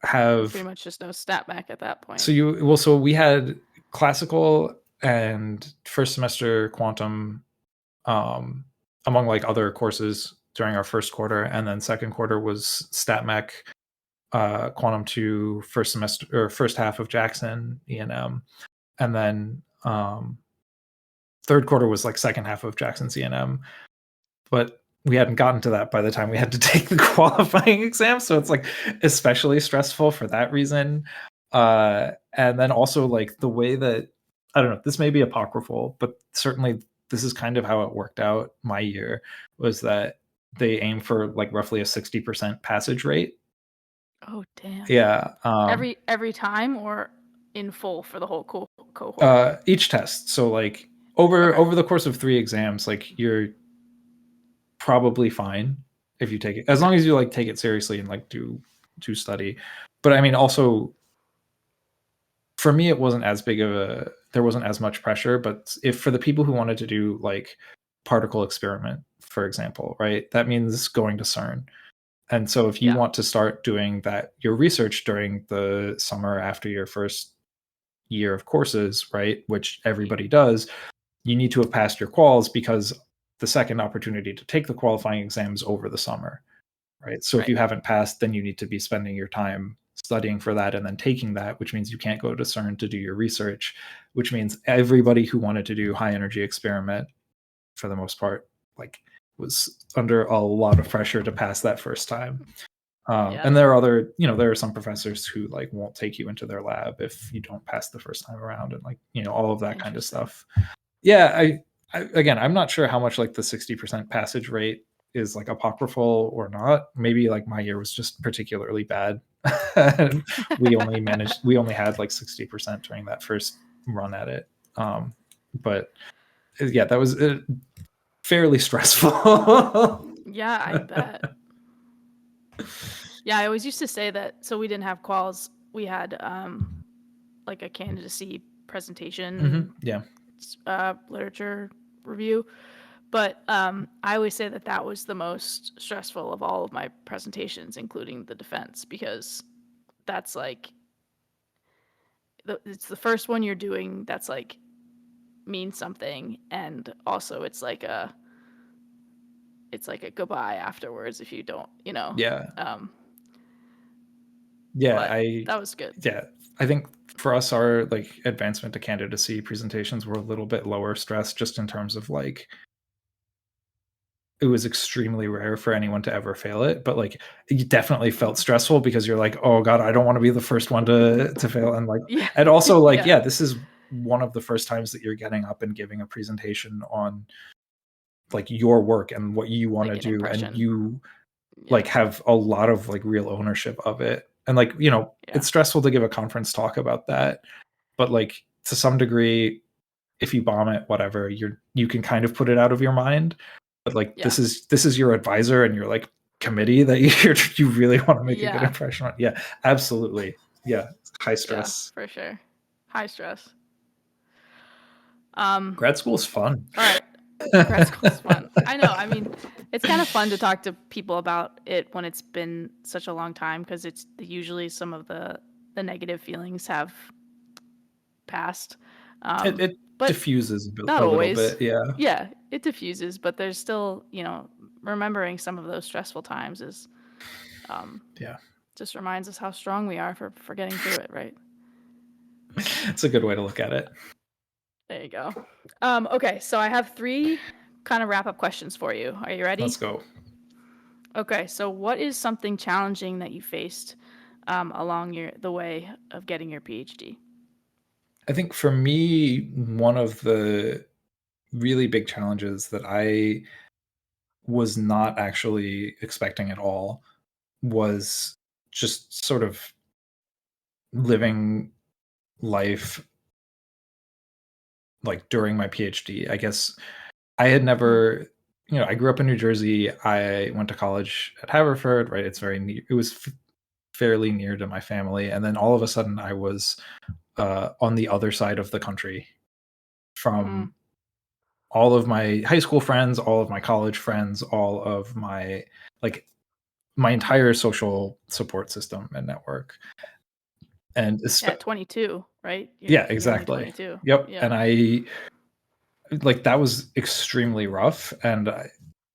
have pretty much just no StatMech at that point. So we had classical and first semester quantum among like other courses during our first quarter, and then second quarter was StatMech, quantum 2, first semester or first half of Jackson E&M, and then third quarter was like second half of Jackson's E&M. But we hadn't gotten to that by the time we had to take the qualifying exam, so it's like especially stressful for that reason. And then also like the way that, I don't know, this may be apocryphal, but certainly this is kind of how it worked out my year, was that they aim for like roughly a 60% passage rate. Oh damn. Yeah. Every time, or in full for the whole cohort? Each test. So like over the course of 3 exams, like you're probably fine if you take it, as long as you like take it seriously and like do study. But I mean, also for me, it wasn't as big of there wasn't as much pressure. But if for the people who wanted to do like particle experiment, for example, right, that means going to CERN. And so if you want to start doing your research during the summer after your first year of courses, right, which everybody does, you need to have passed your quals, because the second opportunity to take the qualifying exams over the summer, right? So if you haven't passed, then you need to be spending your time studying for that and then taking that, which means you can't go to CERN to do your research, which means everybody who wanted to do high energy experiment, for the most part, like was under a lot of pressure to pass that first time. And there are other, there are some professors who like won't take you into their lab if you don't pass the first time around, and like, all of that kind of stuff. Yeah, again, I'm not sure how much like the 60% passage rate is like apocryphal or not. Maybe like my year was just particularly bad. we only had like 60% during that first run at it. But yeah, that was fairly stressful. Yeah, I bet. Yeah, I always used to say that. So we didn't have quals. We had like a candidacy presentation, literature review. But I always say that was the most stressful of all of my presentations, including the defense, because that's like it's the first one you're doing that's like means something, and also it's like a goodbye afterwards if you don't, Yeah. that was good. Yeah, I think for us, our like advancement to candidacy presentations were a little bit lower stress, just in terms of like, it was extremely rare for anyone to ever fail it, but like it definitely felt stressful because you're like, oh god, I don't want to be the first one to fail. And like, and also like, this is one of the first times that you're getting up and giving a presentation on like your work and what you want to do, and you like have a lot of like real ownership of it. And like, it's stressful to give a conference talk about that, but like to some degree, if you bomb it, whatever, you can kind of put it out of your mind. But like, this is your advisor and your like committee that you really want to make a good impression on. Yeah, absolutely. Yeah, high stress. Yeah, for sure. High stress. Grad school is fun. All right. Grad school's fun. I know. I mean, it's kind of fun to talk to people about it when it's been such a long time, because it's usually some of the negative feelings have passed. It but diffuses not a always. little bit. Yeah. Yeah, it diffuses, but there's still, remembering some of those stressful times is, just reminds us how strong we are for getting through it, right? It's a good way to look at it. There you go. Okay, so I have 3 kind of wrap-up questions for you. Are you ready? Let's go. Okay, so what is something challenging that you faced along the way of getting your PhD? I think for me, one of the really big challenges that I was not actually expecting at all was just sort of living life like during my PhD. I guess I had never, I grew up in New Jersey. I went to college at Haverford, right? It's very near, it was fairly near to my family. And then all of a sudden I was on the other side of the country from all of my high school friends, all of my college friends, all of my like my entire social support system and network. And at 22, right? Yeah, exactly. 22. Yep. Yeah. And I like that was extremely rough, and I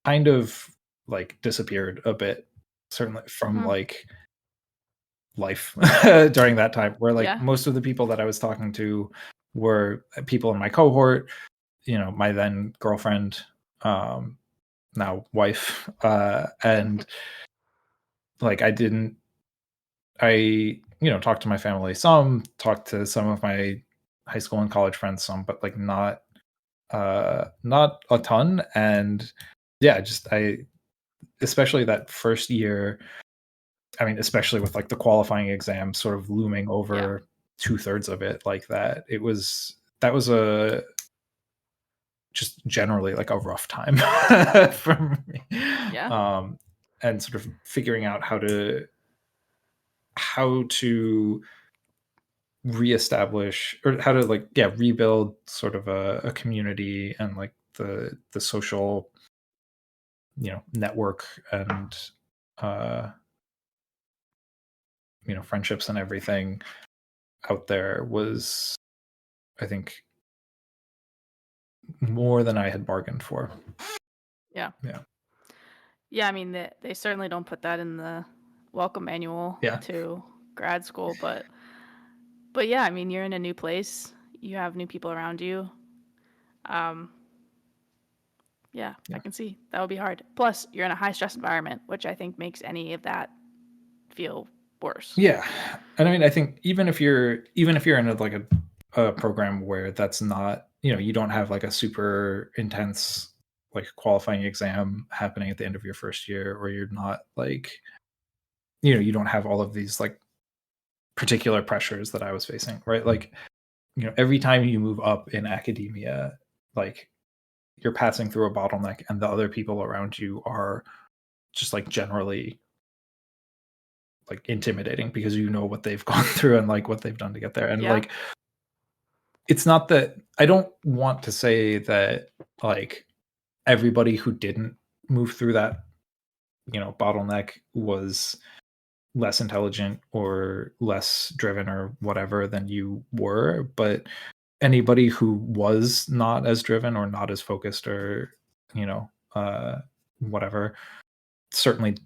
kind of like disappeared a bit, certainly from like life during that time, where like most of the people that I was talking to were people in my cohort, my then girlfriend, now wife, and like I talked to my family some, talked to some of my high school and college friends some, but like not a ton. And yeah, especially that first year, I mean, especially with like the qualifying exam sort of looming over 2/3 of it, like that was a just generally like a rough time for me. And sort of figuring out how to reestablish, or how to like rebuild sort of a community and like the social network and friendships and everything out there was, I think, more than I had bargained for. Yeah. I mean, they certainly don't put that in the welcome manual to grad school, but yeah, I mean, you're in a new place, you have new people around you. I can see that would be hard. Plus, you're in a high stress environment, which I think makes any of that feel worse. Yeah. And I mean, I think even if you're in a program where that's not, you don't have like a super intense like qualifying exam happening at the end of your first year, or you're not like, you don't have all of these like particular pressures that I was facing, right? Like, every time you move up in academia, like you're passing through a bottleneck, and the other people around you are just like generally like intimidating because you know what they've gone through and like what they've done to get there. And like, it's not that I don't want to say that like everybody who didn't move through that, bottleneck was less intelligent or less driven or whatever than you were, but anybody who was not as driven or not as focused or, whatever, certainly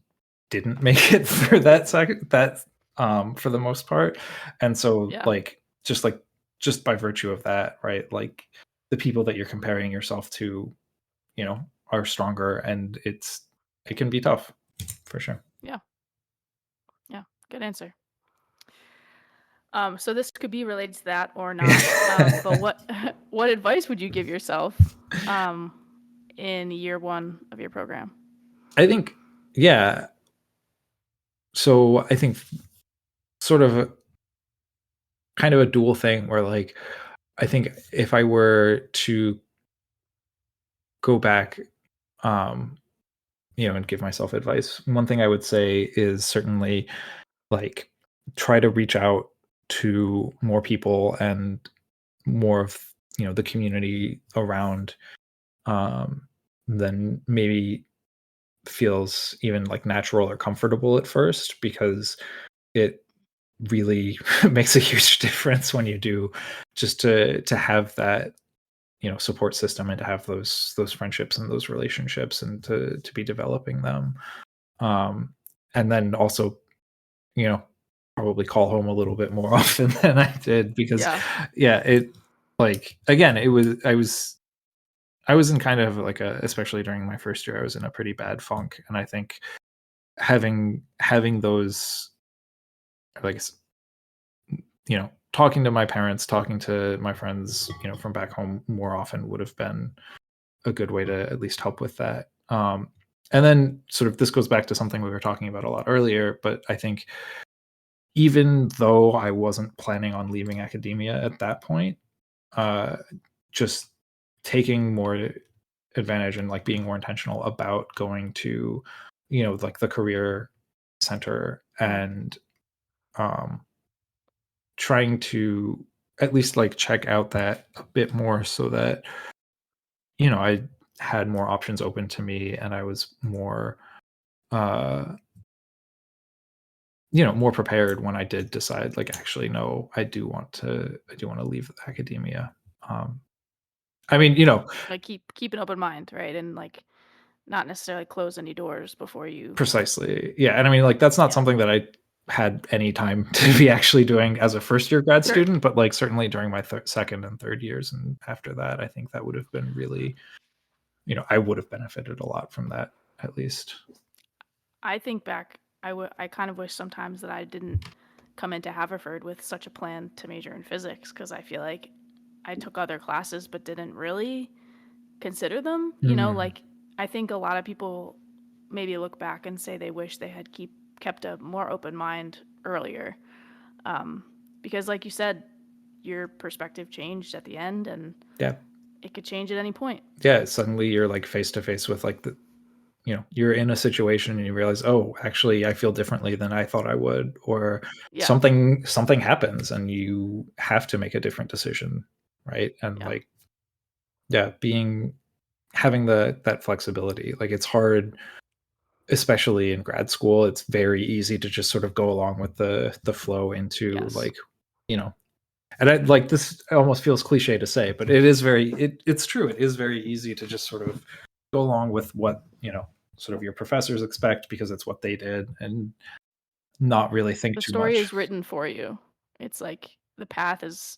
didn't make it through for the most part. And so like just by virtue of that, right, like the people that you're comparing yourself to, are stronger, and it can be tough for sure. Yeah. Good answer. So this could be related to that or not. But what advice would you give yourself in year 1 of your program? I think, yeah. So I think sort of kind of a dual thing where like, I think if I were to go back, and give myself advice, one thing I would say is certainly like try to reach out to more people and more of, the community around, than maybe feels even like natural or comfortable at first, because it really makes a huge difference when you do, just to have that, support system, and to have those friendships and those relationships, and to be developing them, and then also, you know probably call home a little bit more often than I did, because it like, again, I was in kind of like especially during my first year, I was in a pretty bad funk, and I think having those, like, talking to my parents, talking to my friends, from back home more often would have been a good way to at least help with that. And then sort of this goes back to something we were talking about a lot earlier, but I think even though I wasn't planning on leaving academia at that point, uh, just taking more advantage and like being more intentional about going to, like the career center, and um, trying to at least like check out that a bit more, so that, I had more options open to me, and I was more, uh, more prepared when I did decide, like, actually, no, I do want to leave academia. Um, I mean, Like keep an open mind, right? And like not necessarily close any doors before you. precisely, yeah. And I mean, like, that's not something that I had any time to be actually doing as a first year grad student, but like certainly during my second and third years, and after that, I think that would have been really, I would have benefited a lot from that, at least. I think back, I kind of wish sometimes that I didn't come into Haverford with such a plan to major in physics, because I feel like I took other classes but didn't really consider them. Like I think a lot of people maybe look back and say they wish they had kept a more open mind earlier, because like you said, your perspective changed at the end, and Yeah. it could change at any point. Yeah, suddenly you're like face to face with like you're in a situation, and you realize, oh, actually I feel differently than I thought I would, or something happens and you have to make a different decision, right? And like, yeah, having that flexibility, like, it's hard, especially in grad school. It's very easy to just sort of go along with the flow into like, you know and I like, this almost feels cliche to say, but it is it's true. It is very easy to just sort of go along with what, sort of your professors expect, because it's what they did, and not really think The too story much. is written for you. It's like the path is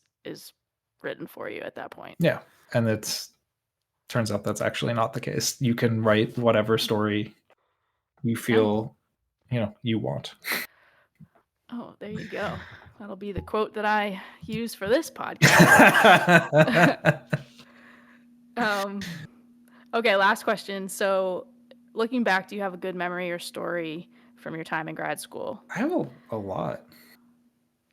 written for you at that point. Yeah. And turns out that's actually not the case. You can write whatever story you Yeah. feel, you want. Oh, there you go. That'll be the quote that I use for this podcast. Okay, last question. So, looking back, do you have a good memory or story from your time in grad school? I have a lot.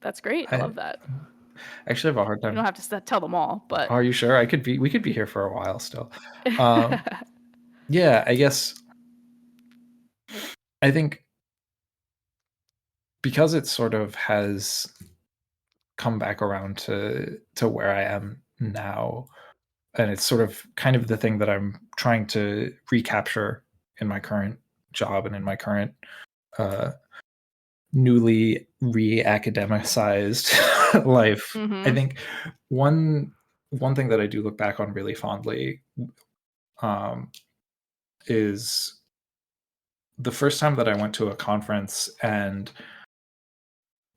That's great. I love that. I actually have a hard time. You don't have to tell them all, but Are you sure? We could be here for a while still. Yeah, I guess I think because it sort of has come back around to where I am now, and it's sort of kind of the thing that I'm trying to recapture in my current job and in my current newly re-academicized life. Mhm. I think one thing that I do look back on really fondly is the first time that I went to a conference and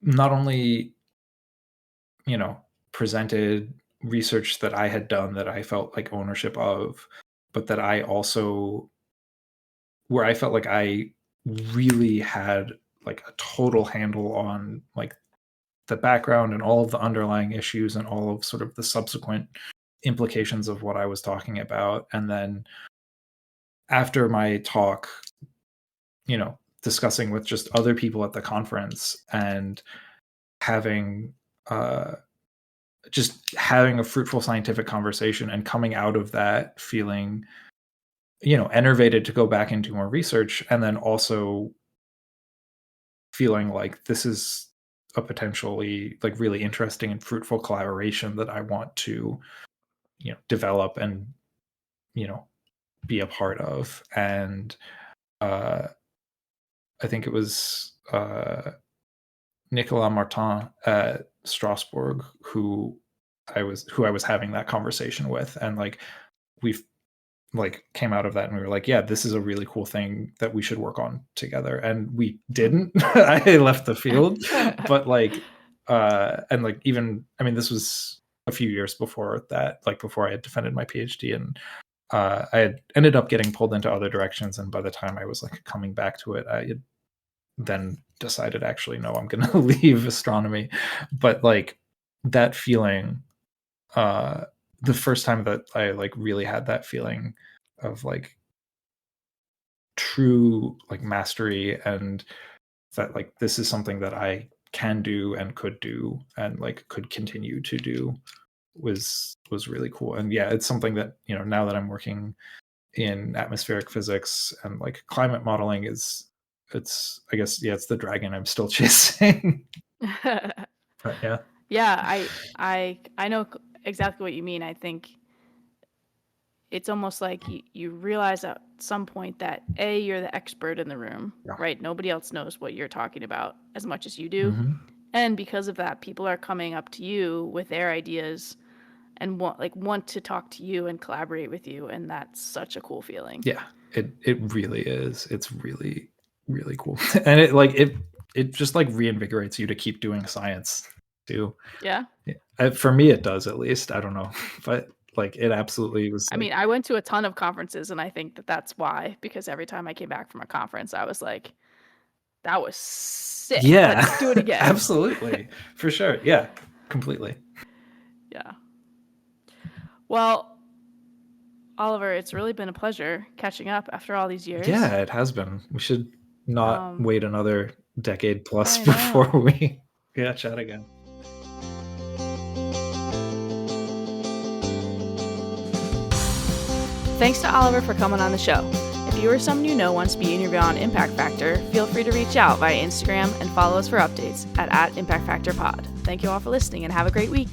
not only, presented research that I had done that I felt like ownership of, but that I also, where I felt like I really had like a total handle on like the background and all of the underlying issues and all of sort of the subsequent implications of what I was talking about. And then after my talk, discussing with just other people at the conference and having just having a fruitful scientific conversation and coming out of that feeling, enervated to go back and do more research, and then also feeling like this is a potentially like really interesting and fruitful collaboration that I want to, develop and, be a part of. And I think it was Nicolas Martin at Strasbourg who I was having that conversation with, and like we've like came out of that and we were like, yeah, this is a really cool thing that we should work on together. And we didn't. I left the field, but like and like even, I mean, this was a few years before that, like before I had defended my PhD, and I had ended up getting pulled into other directions, and by the time I was like coming back to it, I had then decided, actually, no, I'm going to leave astronomy. But like that feeling, the first time that I like really had that feeling of like true like mastery, and that like this is something that I can do and could do and like could continue to do, was really cool. And yeah, it's something that, now that I'm working in atmospheric physics and like climate modeling, it's I guess, yeah, it's the dragon I'm still chasing. But yeah. Yeah, I know exactly what you mean. I think it's almost like you realize at some point that A, you're the expert in the room, Yeah. right? Nobody else knows what you're talking about as much as you do. Mm-hmm. And because of that, people are coming up to you with their ideas and want to talk to you and collaborate with you, and that's such a cool feeling. Yeah, it really is. It's really, really cool. And it just like reinvigorates you to keep doing science too. Yeah. For me, it does, at least. I don't know, but like it absolutely was. I mean, I went to a ton of conferences, and I think that that's why, because every time I came back from a conference, I was like, that was sick. Yeah, let's do it again. Absolutely, for sure. Yeah, completely. Yeah. Well, Oliver, it's really been a pleasure catching up after all these years. Yeah, it has been. We should not wait another decade plus before we chat again. Thanks to Oliver for coming on the show. If you or someone you know wants to be interviewed on Impact Factor, feel free to reach out via Instagram and follow us for updates at ImpactFactorPod. Thank you all for listening and have a great week.